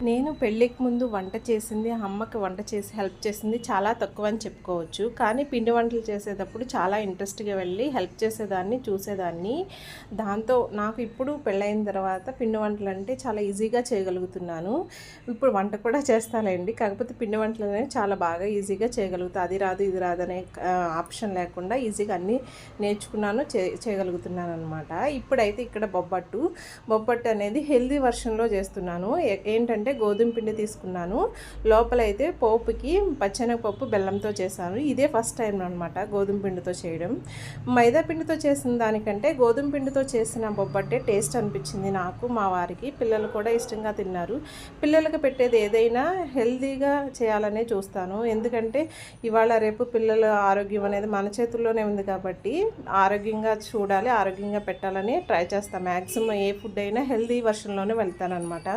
నేను పెళ్ళికి ముందు వంట చేసింది, అమ్మకి వంట చేసి హెల్ప్ చేసింది చాలా తక్కువ అని చెప్పుకోవచ్చు. కానీ పిండి వంటలు చేసేటప్పుడు చాలా ఇంట్రెస్ట్‌గా వెళ్ళి హెల్ప్ చేసేదాన్ని, చూసేదాన్ని. దాంతో నాకు ఇప్పుడు పెళ్ళైన తర్వాత పిండి వంటలంటే చాలా ఈజీగా చేయగలుగుతున్నాను. ఇప్పుడు వంట కూడా చేస్తాలేండి. కాకపోతే పిండి వంటలనేవి చాలా బాగా ఈజీగా చేయగలుగుతా. అది రాదు, ఇది రాదనే ఆప్షన్ లేకుండా ఈజీగా అన్నీ నేర్చుకున్నాను, చేయగలుగుతున్నాననమాట. ఇప్పుడైతే ఇక్కడ బొబ్బట్టు అనేది హెల్తీ వర్షన్‌లో చేస్తున్నాను. ఏంటంటే గోధుమ పిండి తీసుకున్నాను. లోపలైతే పోపుకి పచ్చెనగపప్పు బెల్లంతో చేశాను. ఇదే ఫస్ట్ టైం అనమాట గోధుమ పిండితో చేయడం. మైదా పిండితో చేసిన దానికంటే గోధుమ పిండితో చేసిన బొబ్బట్టే టేస్ట్ అనిపించింది నాకు, మా వారికి. పిల్లలు కూడా ఇష్టంగా తిన్నారు. పిల్లలకు పెట్టేది ఏదైనా హెల్తీగా చేయాలనే చూస్తాను. ఎందుకంటే ఇవాళ రేపు పిల్లల ఆరోగ్యం అనేది మన చేతుల్లోనే ఉంది కాబట్టి ఆరోగ్యంగా చూడాలి, ఆరోగ్యంగా పెట్టాలని ట్రై చేస్తాను. మ్యాక్సిమం ఏ ఫుడ్ అయినా హెల్తీ వర్షన్లోనే వెళ్తానన్నమాట.